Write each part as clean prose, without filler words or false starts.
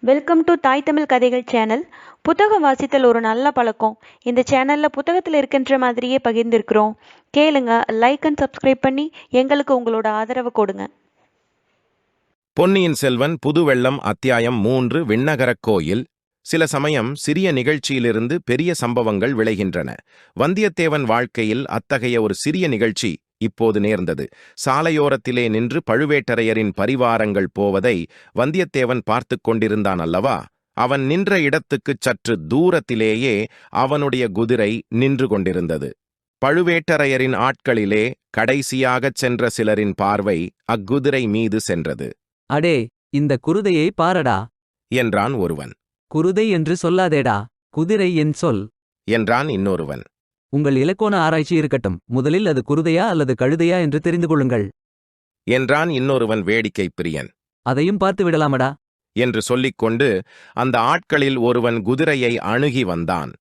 Welcome to தாய் தமிழ் கதைகள் channel. புத்தகம் வாசித்தல் ஒரு நல்ல பழக்கம். இந்த சேனலில் புத்தகத்தில் இருக்கின்ற மாதிரியே பகிர்ந்திருக்கிறோம். கேளுங்க, லைக் அண்ட் சப்ஸ்கிரைப் பண்ணி எங்களுக்கு உங்களோட ஆதரவு கொடுங்க. பொன்னியின் செல்வன் புதுவெள்ளம் அத்தியாயம் 3 விண்ணகரக் கோயில். சில சமயம் சிறிய நிகழ்ச்சியிலிருந்து பெரிய சம்பவங்கள் விளைகின்றன. வந்தியத்தேவன் வாழ்க்கையில் அத்தகைய ஒரு சிறிய நிகழ்ச்சி இப்போது நேர்ந்தது. சாலையோரத்திலே நின்று பழுவேட்டரையரின் பரிவாரங்கள் போவதை வந்தியத்தேவன் பார்த்து கொண்டிருந்தான் அல்லவா? அவன் நின்ற இடத்துக்குச் சற்று தூரத்திலேயே அவனுடைய குதிரை நின்று கொண்டிருந்தது. பழுவேட்டரையரின் ஆட்களிலே கடைசியாகச் சென்ற சிலரின் பார்வை அக்குதிரை மீது சென்றது. அடே, இந்த குருதையை பாரடா என்றான் ஒருவன். குருதை என்று சொல்லாதேடா, குதிரை என் சொல் என்றான் இன்னொருவன். உங்கள் இலக்கோண ஆராய்ச்சி இருக்கட்டும், முதலில் அது குருதையா அல்லது கழுதையா என்று தெரிந்து கொள்ளுங்கள் என்றான் இன்னொருவன் வேடிக்கை பிரியன். அதையும் பார்த்து விடலாமடா என்று சொல்லிக்கொண்டு அந்த ஆட்களில் ஒருவன் குதிரையை அணுகி வந்தான்.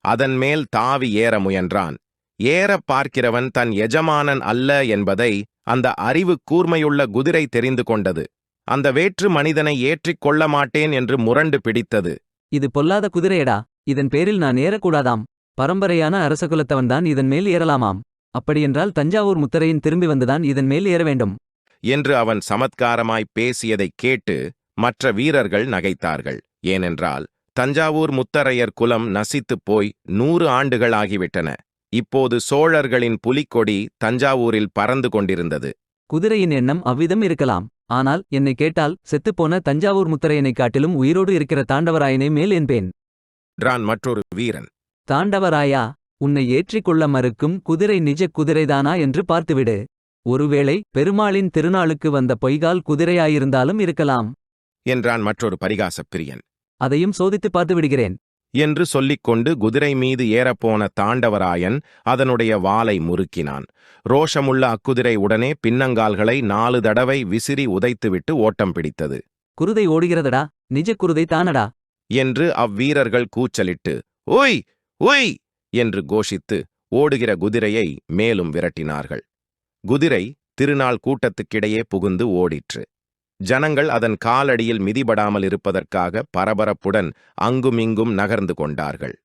அதன் மேல் தாவி ஏற முயன்றான். ஏறப் பார்க்கிறவன் தன் எஜமானன் அல்ல என்பதை அந்த அறிவு கூர்மையுள்ள குதிரை தெரிந்து கொண்டது. அந்த வேற்று மனிதனை ஏற்றிக் கொள்ள மாட்டேன் என்று முரண்டு பிடித்தது. இது பொல்லாத குதிரையடா, இதன் பேரில் நான் ஏறக்கூடாதாம். பரம்பரையான அரசகுலத்தவன்தான் இதன் மேல் ஏறலாமாம். அப்படியென்றால் தஞ்சாவூர் முத்தரையின் திரும்பி வந்துதான் இதன் மேல் ஏற வேண்டும் என்று அவன் சமத்காரமாய் பேசியதைக் கேட்டு மற்ற வீரர்கள் நகைத்தார்கள். ஏனென்றால் தஞ்சாவூர் முத்தரையர் குலம் நசித்துப் போய் 100 ஆண்டுகள் ஆகிவிட்டன. இப்போது சோழர்களின் புலிக்கொடி தஞ்சாவூரில் பறந்து கொண்டிருந்தது. குதிரையின் எண்ணம் அவ்விதம் இருக்கலாம். ஆனால் என்னை கேட்டால் செத்துப்போன தஞ்சாவூர் முத்தரையனைக் காட்டிலும் உயிரோடு இருக்கிற தாண்டவராயனை மேல் என்பேன் என்றான் மற்றொரு வீரன். தாண்டவராயா, உன்னை ஏற்றிக்கொள்ள மறுக்கும் குதிரை நிஜ குதிரைதானா என்று பார்த்துவிடு. ஒருவேளை பெருமாளின் திருநாளுக்கு வந்த பொய்கால் குதிரையாயிருந்தாலும் இருக்கலாம் என்றான் மற்றொரு பரிகாசப் பிரியன். அதையும் சோதித்துப் பார்த்து விடுகிறேன் என்று சொல்லிக்கொண்டு குதிரை மீது ஏறப்போன தாண்டவராயன் அதனுடைய வாலை முறுக்கினான். ரோஷமுள்ள அக்குதிரை உடனே பின்னங்கால்களை 4 தடவை விசிறி உதைத்துவிட்டு ஓட்டம் பிடித்தது. குருதை ஓடுகிறதடா, நிஜ குருதை தானடா என்று அவ்வீரர்கள் கூச்சலிட்டு ஓய் ஓய் என்று கோஷித்து ஓடுகிற குதிரையை மேலும் விரட்டினார்கள். குதிரை திருநாள் கூட்டத்துக்கிடையே புகுந்து ஓடிற்று. ஜனங்கள் அதன் காலடியில் மிதிபடாமல் இருப்பதற்காக பரபரப்புடன் அங்குமிங்கும் நகர்ந்து கொண்டார்கள்.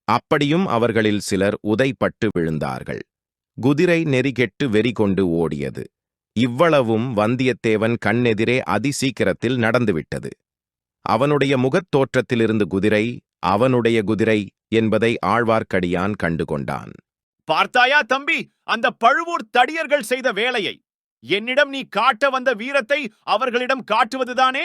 அப்படியும் அவர்களில் சிலர் உதைப்பட்டு விழுந்தார்கள். குதிரை நெறிகெட்டு வெறி கொண்டு ஓடியது. இவ்வளவும் வந்தியத்தேவன் கண்ணெதிரே அதிசீக்கிரத்தில் நடந்துவிட்டது. அவனுடைய முகத் தோற்றத்திலிருந்து குதிரை அவனுடைய குதிரை என்பதை ஆழ்வார்க்கடியான் கண்டுகொண்டான். பார்த்தாயா தம்பி, அந்த பழுவூர் தடியர்கள் செய்த வேலையை? என்னிடம் நீ காட்ட வந்த வீரத்தை அவர்களிடம் காட்டுவதுதானே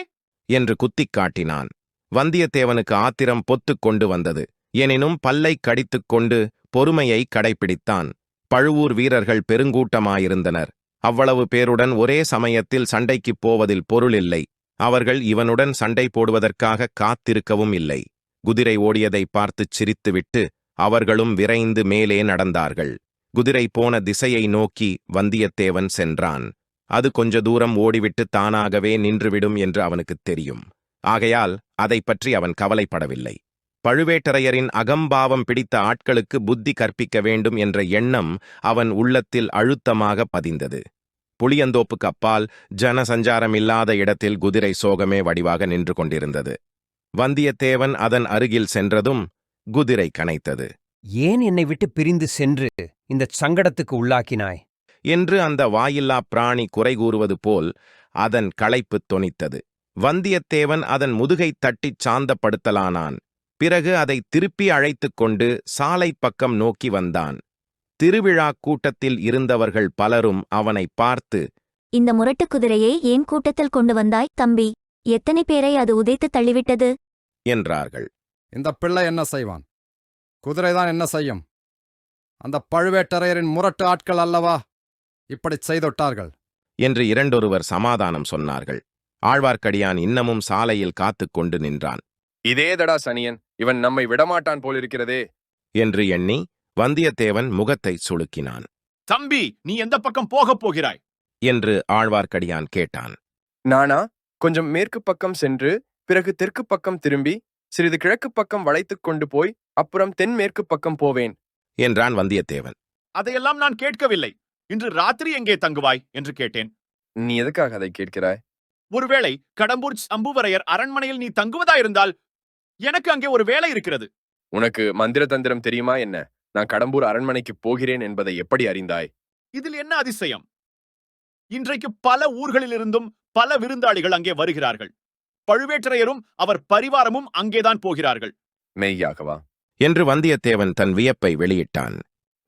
என்று குத்திக் காட்டினான். வந்தியத்தேவனுக்கு ஆத்திரம் பொத்துக் கொண்டு வந்தது. எனினும் பல்லை கடித்துக் கொண்டு பொறுமையை கடைப்பிடித்தான். பழுவூர் வீரர்கள் பெருங்கூட்டமாயிருந்தனர். அவ்வளவு பேருடன் ஒரே சமயத்தில் சண்டைக்குப் போவதில் பொருளில்லை. அவர்கள் இவனுடன் சண்டை போடுவதற்காக காத்திருக்கவும் இல்லை. குதிரை ஓடியதை பார்த்துச் சிரித்துவிட்டு அவர்களும் விரைந்து மேலே நடந்தார்கள். குதிரை போன திசையை நோக்கி வந்தியத்தேவன் சென்றான். அது கொஞ்ச தூரம் ஓடிவிட்டு தானாகவே நின்றுவிடும் என்று அவனுக்குத் தெரியும். ஆகையால் அதை பற்றி அவன் கவலைப்படவில்லை. பழுவேட்டரையரின் அகம்பாவம் பிடித்த ஆட்களுக்கு புத்தி கற்பிக்க வேண்டும் என்ற எண்ணம் அவன் உள்ளத்தில் அழுத்தமாக பதிந்தது. புளியந்தோப்புக்கு அப்பால் ஜனசஞ்சாரம் இல்லாத இடத்தில் குதிரை சோகமே வடிவாக நின்று கொண்டிருந்தது. வந்தியத்தேவன் அதன் அருகில் சென்றதும் குதிரை கனைத்தது. ஏன் என்னை விட்டு பிரிந்து சென்று இந்த சங்கடத்துக்கு உள்ளாக்கினாய் என்று அந்த வாயில்லா பிராணி குறை கூறுவது போல் அதன் களைப்பு தொனித்தது. வந்தியத்தேவன் அதன் முதுகைத் தட்டிச் சாந்தப்படுத்தலானான். பிறகு அதை திருப்பி அழைத்துக் கொண்டு சாலை பக்கம் நோக்கி வந்தான். திருவிழாக் கூட்டத்தில் இருந்தவர்கள் பலரும் அவனை பார்த்து, இந்த முரட்டுக் குதிரையை ஏன் கூட்டத்தில் கொண்டு வந்தாய் தம்பி? எத்தனை பேரை அது உதைத்து தள்ளிவிட்டது என்றார்கள். இந்த பிள்ளை என்ன செய்வான்? குதிரைதான் என்ன செய்யும்? அந்த பழுவேட்டரையரின் முரட்டு ஆட்கள் அல்லவா இப்படிச் செய்தொட்டார்கள் என்று இரண்டொருவர் சமாதானம் சொன்னார்கள். ஆழ்வார்க்கடியான் இன்னமும் சாலையில் காத்துக் கொண்டு நின்றான். இதேதடா சனியன், இவன் நம்மை விடமாட்டான் போலிருக்கிறதே என்று எண்ணி வந்தியத்தேவன் முகத்தை சுளுக்கினான். தம்பி, நீ எந்த பக்கம் போகப் போகிறாய் என்று ஆழ்வார்க்கடியான் கேட்டான். நானா கொஞ்சம் மேற்கு பக்கம் சென்று பிறகு தெற்கு பக்கம் திரும்பி சிறிது கிழக்கு பக்கம் வளைத்துக் கொண்டு போய் அப்புறம் தென்மேற்கு பக்கம் போவேன் என்றான் வந்தியத்தேவன். அதையெல்லாம் நான் கேட்கவில்லை. இன்று ராத்திரி எங்கே தங்குவாய் என்று கேட்டேன். நீ எதுக்காக அதை கேட்கிறாய்? ஒருவேளை கடம்பூர் சம்புவரையர் அரண்மனையில் நீ தங்குவதாயிருந்தால் எனக்கு அங்கே ஒரு வேலை இருக்கிறது. உனக்கு மந்திர தந்திரம் தெரியுமா என்ன? நான் கடம்பூர் அரண்மனைக்கு போகிறேன் என்பதை எப்படி அறிந்தாய்? இதில் என்ன அதிசயம்? இன்றைக்கு பல ஊர்களிலிருந்தும் பல விருந்தாளிகள் அங்கே வருகிறார்கள். பழுவேட்டரையரும் அவர் பரிவாரமும் அங்கேதான் போகிறார்கள். மெய்யாகவா? என்று வந்தியத்தேவன் தன் வியப்பை வெளியிட்டான்.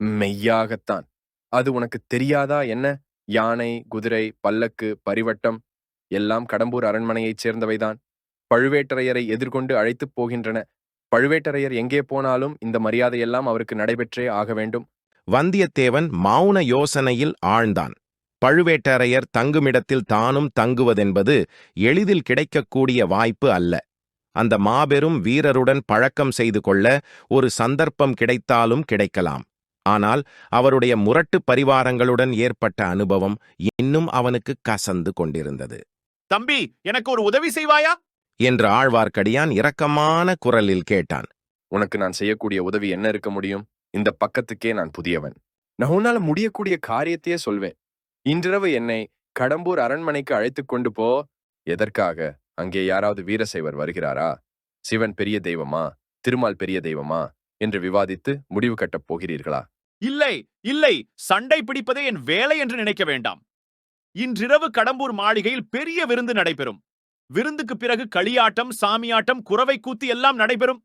மெய்யாகத்தான். அது உனக்கு தெரியாதா என்ன? யானை, குதிரை, பல்லக்கு, பரிவட்டம் எல்லாம் கடம்பூர் அரண்மனையைச் சேர்ந்தவைதான். பழுவேட்டரையரை எதிர்கொண்டு அழைத்துப் போகின்றன. பழுவேட்டரையர் எங்கே போனாலும் இந்த மரியாதையெல்லாம் அவருக்கு நடைபெற்றே ஆக வேண்டும். வந்தியத்தேவன் மௌன யோசனையில் ஆழ்ந்தான். பழுவேட்டரையர் தங்குமிடத்தில் தானும் தங்குவதென்பது எளிதில் கிடைக்கக்கூடிய வாய்ப்பு அல்ல. அந்த மாபெரும் வீரருடன் பழக்கம் செய்து கொள்ள ஒரு சந்தர்ப்பம் கிடைத்தாலும் கிடைக்கலாம். ஆனால் அவருடைய முரட்டு பரிவாரங்களுடன் ஏற்பட்ட அனுபவம் இன்னும் அவனுக்கு கசந்து கொண்டிருந்தது. தம்பி, எனக்கு ஒரு உதவி செய்வாயா என்று ஆழ்வார்க்கடியான் இரக்கமான குரலில் கேட்டான். உனக்கு நான் செய்யக்கூடிய உதவி என்ன இருக்க முடியும்? இந்த பக்கத்துக்கே நான் புதியவன். நான் உன்னால முடியக்கூடிய காரியத்தையே சொல்வேன். இன்றிரவு என்னை கடம்பூர் அரண்மனைக்கு அழைத்துக் கொண்டு போ. எதற்காக? அங்கே யாராவது வீரசைவர் வருகிறாரா? சிவன் பெரிய தெய்வமா, திருமால் பெரிய தெய்வமா என்று விவாதித்து முடிவு கட்டப் போகிறீர்களா? இல்லை இல்லை, சண்டை பிடிப்பதே என் வேலை என்று நினைக்க வேண்டாம். இன்றிரவு கடம்பூர் மாளிகையில் பெரிய விருந்து நடைபெறும். விருந்துக்கு பிறகு களியாட்டம், சாமியாட்டம், குரவை கூத்து எல்லாம் நடைபெறும்.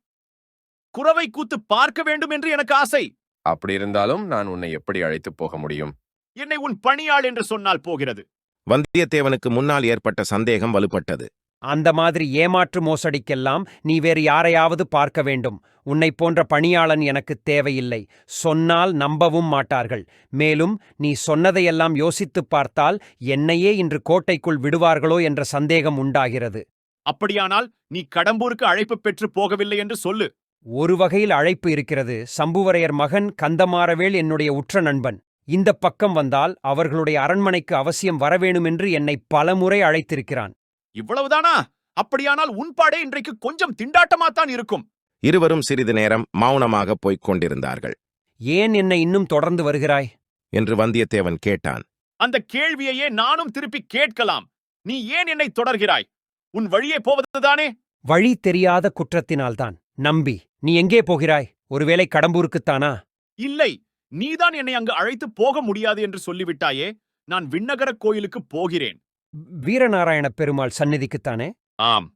குரவை கூத்து பார்க்க வேண்டும் என்று எனக்கு ஆசை. அப்படி இருந்தாலும் நான் உன்னை எப்படி அழைத்துப் போக முடியும்? என்னை உன் பணியாள் என்று சொன்னால் போகிறது. வந்தியத்தேவனுக்கு முன்னால் ஏற்பட்ட சந்தேகம் வலுப்பட்டது. அந்த மாதிரி ஏமாற்று மோசடிக்கெல்லாம் நீ வேறு யாரையாவது பார்க்க வேண்டும். உன்னை போன்ற பணியாளன் எனக்கு தேவையில்லை. சொன்னால் நம்பவும் மாட்டார்கள். மேலும் நீ சொன்னதையெல்லாம் யோசித்துப் பார்த்தால் என்னையே இன்று கோட்டைக்குள் விடுவார்களோ என்ற சந்தேகம் உண்டாகிறது. அப்படியானால் நீ கடம்பூருக்கு அழைப்பு பெற்று போகவில்லை என்று சொல்லு. ஒரு வகையில் அழைப்பு இருக்கிறது. சம்புவரையர் மகன் கந்தமாறவேள் என்னுடைய உற்ற நண்பன். இந்த பக்கம் வந்தால் அவர்களுடைய அரண்மனைக்கு அவசியம் வரவேணுமென்று என்னை பலமுறை அழைத்திருக்கிறான். இவ்வளவுதானா? அப்படியானால் உன் பாடே இன்றைக்கு கொஞ்சம் திண்டாட்டமாத்தான் இருக்கும். இருவரும் சிறிது நேரம் மௌனமாக போய்க் கொண்டிருந்தார்கள். ஏன் என்னை இன்னும் தொடர்ந்து வருகிறாய் என்று வந்தியத்தேவன் கேட்டான். அந்த கேள்வியையே நானும் திருப்பி கேட்கலாம். நீ ஏன் என்னை தொடர்கிறாய்? உன் வழியே போவதுதானே? வழி தெரியாத குற்றத்தினால்தான். நம்பி, நீ எங்கே போகிறாய்? ஒருவேளை கடம்பூருக்குத்தானா? இல்லை, நீதான் என்னை அங்கு அழைத்து போக முடியாது என்று சொல்லிவிட்டாயே. நான் விண்ணகர கோயிலுக்கு போகிறேன். வீரநாராயண பெருமாள் சந்நிதிக்குத்தானே? ஆம்.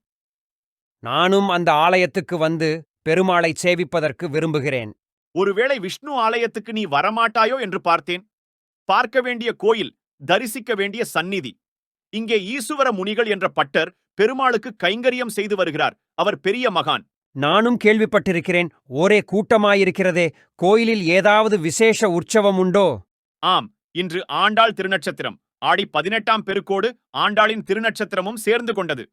நானும் அந்த ஆலயத்துக்கு வந்து பெருமாளை சேவிப்பதற்கு விரும்புகிறேன். ஒருவேளை விஷ்ணு ஆலயத்துக்கு நீ வரமாட்டாயோ என்று பார்த்தேன். பார்க்க வேண்டிய கோயில், தரிசிக்க வேண்டிய சந்நிதி. இங்கே ஈசுவர முனிகள் என்ற பட்டர் பெருமாளுக்கு கைங்கரியம் செய்து வருகிறார். அவர் பெரிய மகான். நானும் கேள்விப்பட்டிருக்கிறேன். ஒரே கூட்டமாயிருக்கிறதே. கோயிலில் ஏதாவது விசேஷ உற்சவம் உண்டோ? ஆம், இன்று ஆண்டாள் திருநட்சத்திரம். ஆடி 18ஆம் பெருக்கோடு ஆண்டாளின் திருநட்சத்திரமும் சேர்ந்து கொண்டது.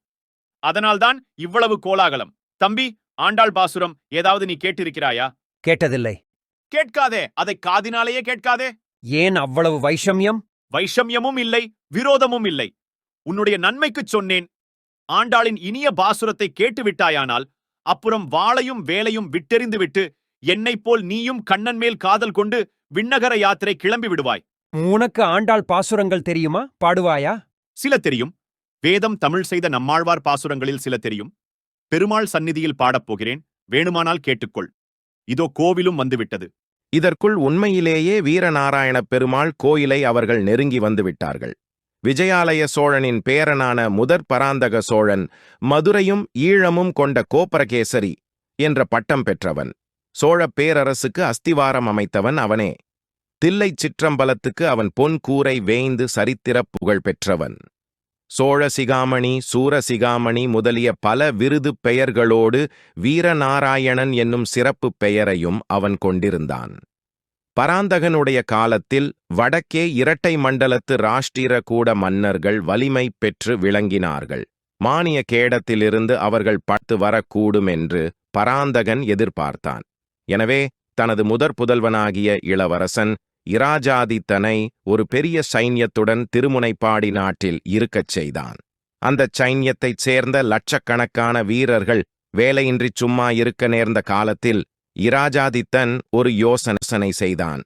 அதனால்தான் இவ்வளவு கோலாகலம். தம்பி, ஆண்டாள் பாசுரம் ஏதாவது நீ கேட்டிருக்கிறாயா? கேட்டதில்லை. கேட்காதே, அதை காதினாலேயே கேட்காதே. ஏன் அவ்வளவு வைஷமியம்? வைஷமியமும் இல்லை, விரோதமும் இல்லை. உன்னுடைய நன்மைக்குச் சொன்னேன். ஆண்டாளின் இனிய பாசுரத்தை கேட்டுவிட்டாயானால் அப்புறம் வாளையும் வேலையும் விட்டெறிந்துவிட்டு என்னைப் போல் நீயும் கண்ணன் மேல் காதல் கொண்டு விண்ணகர யாத்திரை கிளம்பி விடுவாய். உனக்கு ஆண்டாள் பாசுரங்கள் தெரியுமா? பாடுவாயா? சில தெரியும். வேதம் தமிழ் செய்த நம்மாழ்வார் பாசுரங்களில் சில தெரியும். பெருமாள் சந்நிதியில் பாடப்போகிறேன். வேணுமானால் கேட்டுக்கொள். இதோ கோவிலும் வந்துவிட்டது. இதற்குள் உண்மையிலேயே வீரநாராயணப் பெருமாள் கோயிலை அவர்கள் நெருங்கி வந்துவிட்டார்கள். விஜயாலய சோழனின் பேரனான முதற் பராந்தக சோழன் மதுரையும் ஈழமும் கொண்ட கோப்பரகேசரி என்ற பட்டம் பெற்றவன். சோழப் பேரரசுக்கு அஸ்திவாரம் அமைத்தவன் அவனே. தில்லைச் சிற்றம்பலத்துக்கு அவன் பொன் கூரை வேய்ந்து சரித்திரப் புகழ் பெற்றவன். சோழ சிகாமணி, சூர சிகாமணி முதலிய பல விருது பெயர்களோடு வீரநாராயணன் என்னும் சிறப்புப் பெயரையும் அவன் கொண்டிருந்தான். பராந்தகனுடைய காலத்தில் வடக்கே இரட்டை மண்டலத்து ராஷ்டிர கூட மன்னர்கள் வலிமை பெற்று விளங்கினார்கள். மானிய கேடத்திலிருந்து அவர்கள் பட்டு வரக்கூடும் என்று பராந்தகன் எதிர்பார்த்தான். எனவே தனது முதற் புதல்வனாகிய இளவரசன் இராஜாதித்தனை ஒரு பெரிய சைன்யத்துடன் திருமுனைப்பாடி நாட்டில் இருக்கச் செய்தான். அந்தச் சைன்யத்தைச் சேர்ந்த லட்சக்கணக்கான வீரர்கள் வேலையின்றி சும்மா இருக்க நேர்ந்த காலத்தில் இராஜாதித்தன் ஒரு யோசனை செய்தான்.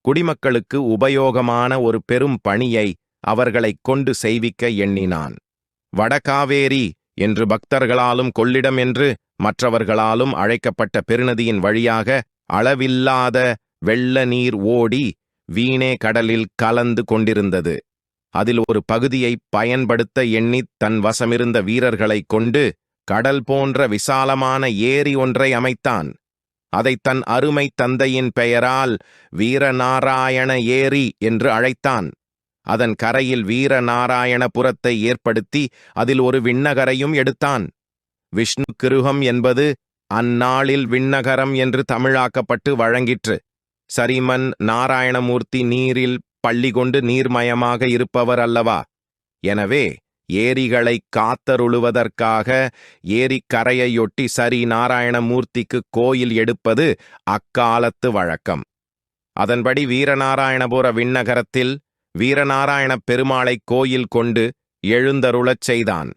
குடிமக்களுக்கு உபயோகமான ஒரு பெரும் பணியை அவர்களைக் கொண்டு செய்விக்க எண்ணினான். வடகாவேரி என்று பக்தர்களாலும் கொள்ளிடம் என்று மற்றவர்களாலும் அழைக்கப்பட்ட பெருநதியின் வழியாக அளவில்லாத வெள்ள நீர் ஓடி வீணே கடலில் கலந்து கொண்டிருந்தது. அதில் ஒரு பகுதியை பயன்படுத்த எண்ணித் தன் வசமிருந்த வீரர்களைக் கொண்டு கடல் போன்ற விசாலமான ஏரி ஒன்றை அமைத்தான். அதைத் தன் அருமை தந்தையின் பெயரால் வீரநாராயண ஏரி என்று அழைத்தான். அதன் கரையில் வீரநாராயணபுரத்தை ஏற்படுத்தி அதில் ஒரு விண்ணகரையும் எடுத்தான். விஷ்ணு கிருகம் என்பது அந்நாளில் விண்ணகரம் என்று தமிழாக்கப்பட்டு வழங்கிற்று. சரிமன் நாராயணமூர்த்தி நீரில் பள்ளி கொண்டு நீர்மயமாக இருப்பவர் அல்லவா? எனவே ஏரிகளைக் காத்தருளுவதற்காக ஏரிக்கரையையொட்டி சரி நாராயணமூர்த்திக்கு கோயில் எடுப்பது அக்காலத்து வழக்கம். அதன்படி வீரநாராயணபுர விண்ணகரத்தில் வீரநாராயணப் பெருமாளைக் கோயில் கொண்டு எழுந்தருளச் செய்தான்.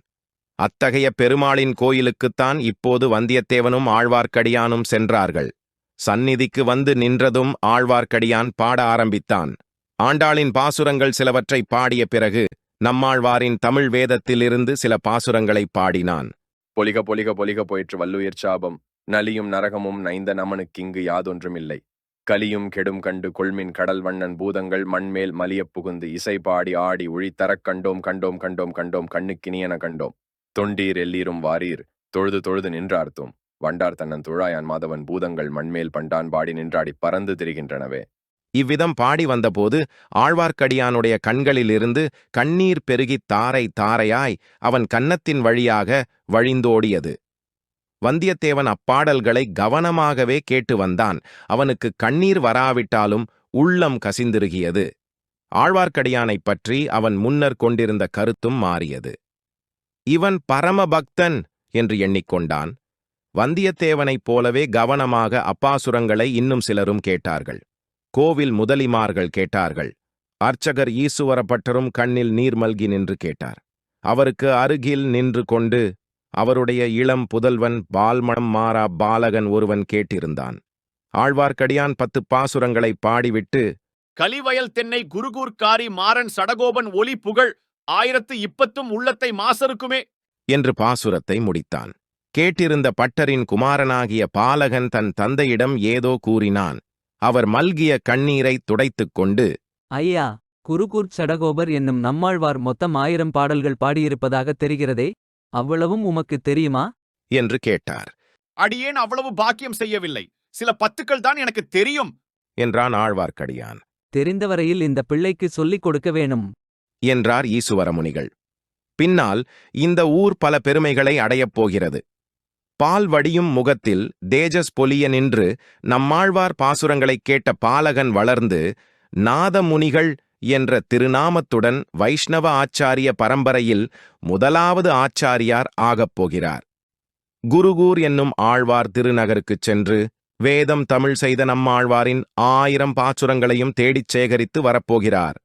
அத்தகைய பெருமாளின் கோயிலுக்குத்தான் இப்போது வந்தியத்தேவனும் ஆழ்வார்க்கடியானும் சென்றார்கள். சந்நிதிக்கு வந்து நின்றதும் ஆழ்வார்க்கடியான் பாட ஆரம்பித்தான். ஆண்டாளின் பாசுரங்கள் சிலவற்றை பாடிய பிறகு நம்மாழ்வாரின் தமிழ் வேதத்திலிருந்து சில பாசுரங்களை பாடினான். பொலிக பொலிக பொலிக போயிற்று வல்லுயிர் சாபம், நலியும் நரகமும் நைந்த நமனுக்கிங்கு யாதொன்றுமில்லை. கலியும் கெடும் கண்டு கொள்மின் கடல் வண்ணன் பூதங்கள் மண்மேல் மலியப் புகுந்து இசை பாடி ஆடி உழித்தரக் கண்டோம் கண்டோம் கண்டோம் கண்டோம் கண்ணுக்கினியன கண்டோம். தொண்டீர் எல்லீரும் வாரீர் தொழுது தொழுது நின்றார்த்தும் வண்டார் தன்னன் துழாயான் மாதவன் பூதங்கள் மண்மேல் பண்டான் பாடி நின்றாடி பறந்து திரிகின்றனவே. இவ்விதம் பாடி வந்தபோது ஆழ்வார்க்கடியானுடைய கண்களிலிருந்து கண்ணீர் பெருகித் தாரை தாரையாய் அவன் கன்னத்தின் வழியாக வழிந்தோடியது. வந்தியத்தேவன் அப்பாடல்களை கவனமாகவே கேட்டு வந்தான். அவனுக்கு கண்ணீர் வராவிட்டாலும் உள்ளம் கசிந்திருகியது. ஆழ்வார்க்கடியானைப் பற்றி அவன் முன்னர் கொண்டிருந்த கருத்தும் மாறியது. இவன் பரமபக்தன் என்று எண்ணிக்கொண்டான். வந்தியத்தேவனைப் போலவே கவனமாக அப்பாசுரங்களை இன்னும் சிலரும் கேட்டார்கள். கோவில் முதலிமார்கள் கேட்டார்கள். அர்ச்சகர் ஈசுவரப்பட்டரும் கண்ணில் நீர் மல்கி நின்று கேட்டார். அவருக்கு அருகில் நின்று கொண்டு அவருடைய இளம் புதல்வன் பால்மணம் மாறா பாலகன் ஒருவன் கேட்டிருந்தான். ஆழ்வார்க்கடியான் 10 பாசுரங்களை பாடிவிட்டு, கலிவயல் தென்னை குருகூர்காரி மாறன் சடகோபன் ஒலி புகழ் 1020 உள்ளத்தை மாசருக்குமே என்று பாசுரத்தை முடித்தான். கேட்டிருந்த பட்டரின் குமாரனாகிய பாலகன் தன் தந்தையிடம் ஏதோ கூறினான். அவர் மல்கிய கண்ணீரை துடைத்துக் கொண்டு, ஐயா, குருகூர்ச் சடகோபர் என்னும் நம்மாழ்வார் மொத்தம் 1000 பாடல்கள் பாடியிருப்பதாக தெரிகிறதே, அவ்வளவும் உமக்குத் தெரியுமா என்று கேட்டார். அடியேன் அவ்வளவு பாக்கியம் செய்யவில்லை, சில 10கள் தான் எனக்கு தெரியும் என்றான் ஆழ்வார்க்கடியான். தெரிந்தவரையில் இந்த பிள்ளைக்கு சொல்லிக் கொடுக்க வேணும் என்றார் ஈசுவரமுனிகள். பின்னால் இந்த ஊர் பல பெருமைகளை அடையப் போகிறது. பால் வடியும் முகத்தில் தேஜஸ் பொலிய நின்று நம்மாழ்வார் பாசுரங்களைக் கேட்ட பாலகன் வளர்ந்து நாதமுனிகள் என்ற திருநாமத்துடன் வைஷ்ணவ ஆச்சாரிய பரம்பரையில் முதலாவது ஆச்சாரியார் ஆகப் போகிறார். குருகூர் என்னும் ஆழ்வார் திருநகருக்குச் சென்று வேதம் தமிழ் செய்த நம்மாழ்வாரின் 1000 பாசுரங்களையும் தேடிச் சேகரித்து வரப்போகிறார்.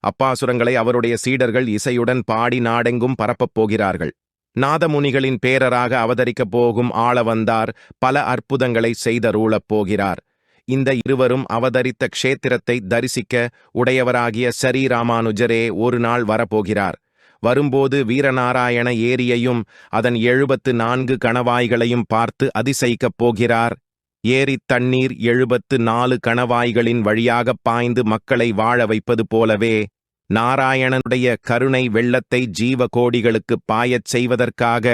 அப்பாசுரங்களை அவருடைய சீடர்கள் இசையுடன் பாடி நாடெங்கும் பரப்பப் போகிறார்கள். நாதமுனிகளின் பேரராக அவதரிக்கப் போகும் ஆளவந்தார் பல அற்புதங்களை செய்தருளப் போகிறார். இந்த இருவரும் அவதரித்த க்ஷேத்திரத்தை தரிசிக்க உடையவராகிய ஸ்ரீராமானுஜரே ஒரு நாள் வரப்போகிறார். வரும்போது வீரநாராயண ஏரியையும் அதன் 74 கணவாய்களையும் பார்த்து அதிசயிக்கப் போகிறார். ஏரித் தண்ணீர் 74 கணவாய்களின் வழியாகப் பாய்ந்து மக்களை வாழ வைப்பது போலவே நாராயணனுடைய கருணை வெள்ளத்தை ஜீவகோடிகளுக்குப் பாயச் செய்வதற்காக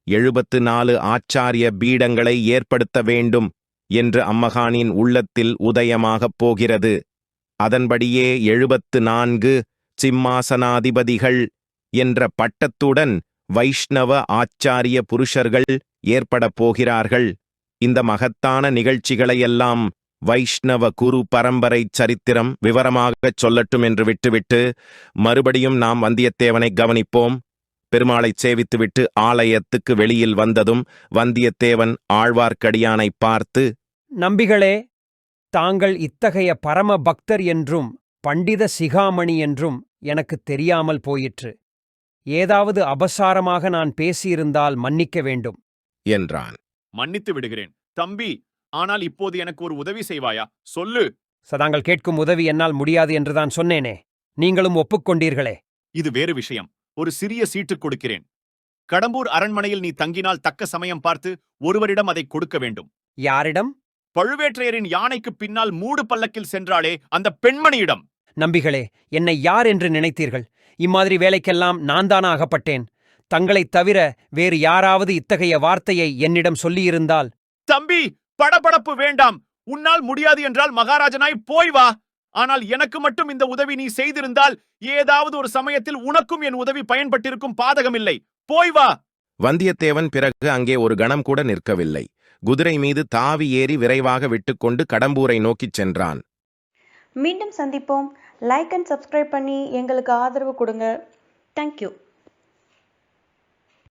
74 ஆச்சாரிய பீடங்களை ஏற்படுத்த வேண்டும் என்று அம்மகானின் உள்ளத்தில் உதயமாகப் போகிறது. அதன்படியே 74 சிம்மாசனாதிபதிகள் என்ற பட்டத்துடன் வைஷ்ணவ ஆச்சாரிய புருஷர்கள் ஏற்படப் போகிறார்கள். இந்த மகத்தான நிகழ்ச்சிகளையெல்லாம் வைஷ்ணவ குரு பரம்பரை சரித்திரம் விவரமாகச் சொல்லட்டும் என்று விட்டுவிட்டு மறுபடியும் நாம் வந்தியத்தேவனை கவனிப்போம். பெருமாளைச் சேவித்துவிட்டு ஆலயத்துக்கு வெளியில் வந்ததும் வந்தியத்தேவன் ஆழ்வார்க்கடியானைப் பார்த்து, நம்பிகளே, தாங்கள் இத்தகைய பரம பக்தர் என்றும் பண்டித சிகாமணி என்றும் எனக்குத் தெரியாமல் போயிற்று. ஏதாவது அபசாரமாக நான் பேசியிருந்தால் மன்னிக்க வேண்டும் என்றான். மன்னித்து விடுகிறேன் தம்பி. ஆனால் இப்போது எனக்கு ஒரு உதவி செய்வாயா? சொல்லு. தாங்கள் கேட்கும் உதவி என்னால் முடியாது என்றுதான் சொன்னேனே. நீங்களும் ஒப்புக்கொண்டீர்களே. இது வேறு விஷயம். ஒரு சிறிய சீட்டு கொடுக்கிறேன். கடம்பூர் அரண்மனையில் நீ தங்கினால் தக்க சமயம் பார்த்து ஒருவரிடம் அதை கொடுக்க வேண்டும். யாரிடம்? பழுவேற்றையரின் யானைக்கு பின்னால் மூடு பல்லக்கில் சென்றாளே அந்த பெண்மணியிடம். நம்பிகளே, என்னை யார் என்று நினைத்தீர்கள்? இம்மாதிரி வேலைக்கெல்லாம் நான் தானா அகப்பட்டேன்? தங்களைத் தவிர வேறு யாராவது இத்தகைய வார்த்தையை என்னிடம் சொல்லியிருந்தால்... தம்பி, படபடப்பு வேண்டாம். உன்னால் முடியாது என்றால் மகாராஜனாய் போய் வா. ஆனால் எனக்கு மட்டும் இந்த உதவி நீ செய்திருந்தால் ஏதாவது ஒரு சமயத்தில் உனக்கும் என் உதவி பயன்பட்டிருக்கும். பாதகமில்லை, போய் வா. வந்தியத்தேவன் பிறகு அங்கே ஒரு கணம் கூட நிற்கவில்லை. குதிரை மீது தாவி ஏறி விரைவாக விட்டுக்கொண்டு கடம்பூரை நோக்கிச் சென்றான். மீண்டும் சந்திப்போம். லைக் அண்ட் சப்ஸ்கிரைப் பண்ணி எங்களுக்கு ஆதரவு கொடுங்க. தேங்க்யூ.